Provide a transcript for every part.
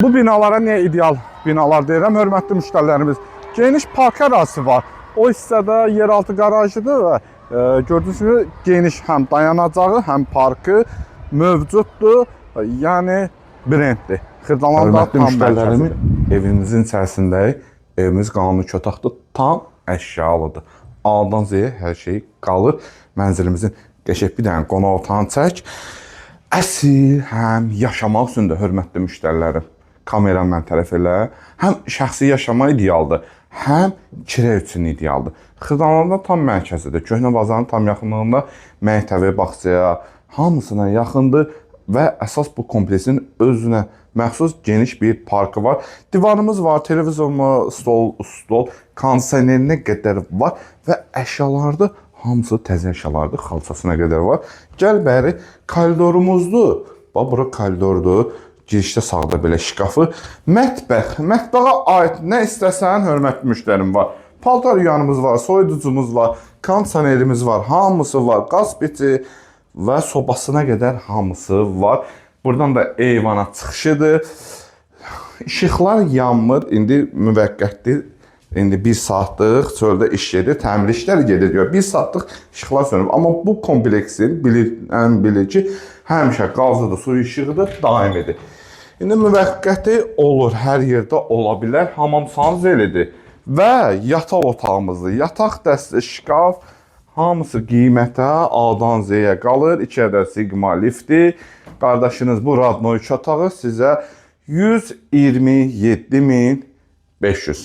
Bu binalara niyə ideal binalar deyirəm, hörmətli müştərilərimiz? Geniş park ərazisi var. O hissədə yeraltı qarajıdır və gördüyünüz kimi geniş həm dayanacağı, həm parkı mövcuddur. Yəni brenddir. Xırdalanda Hörmətli müştərilərimin evimizin içərisindəyik. Evimiz qanuni otaqdır, tam əşyalıdır. A'dan Z'yə hər şey qalır. Mənzilimizin qəşəng bir dənə qonaq otağını çək. Əsl həm yaşamaq üçün də hörmətli müştərilərim. Kameram mən tərəf elə. Həm şəxsi yaşama idealdır, həm kirə üçün idealdır. Xırdalananda tam mərkəzidir. Köhnə bazarın tam yaxınlığında məktəbi, bağçaya, hamısına yaxındır və əsas bu kompleksin özünə məxsus geniş bir parkı var. Divarımız var, televizorumuz, stol, kondisionerinə qədər var və əşyalarda hamısı təzə əşyalardır, xalçasına qədər var. Gəl bəri, koridorumuzdur. Bax, bura koridordur. Girişdə sağda belə şkafı. Mətbəx. Mətbəxə aid nə istəsən, hörmətli müştərim var. Paltar yuyanımız var, soyuducumuz var, kondisionerimiz var, hamısı var. Qaz piti və sobasına qədər hamısı var. Buradan da eyvana çıxışıdır. İşıqlar yanmır. İndi müvəqqətdir. İndi 1 saatlıq çöldə iş gedir, təmir işləri gedir. 1 saatlıq işıqlar sönüb. Amma bu kompleksin bilir ki, həmişə qazıdır, su işığıdır, daimidir. İndi müvəqqəti olur, hər yerdə ola bilər. Hamamsanız elədir. Və yataq otağımızdır. Yataq dəsti, şkaf, hamısı qiymətə A'dan Z'yə qalır. 2 ədəd Sigma lifti. Qardaşınız bu Radnoy otağı sizə 127.500.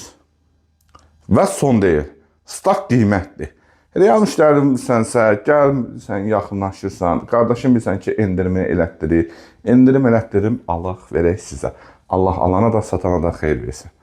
Və son deyil. Stak qiymətdir. Real müştərimsənsə, gəl sən yaxınlaşırsan, qardaşım bilsən ki, endirimi elətdirir. Endirim elətdirim, Allah verək sizə. Allah alana da, satana da xeyir versin.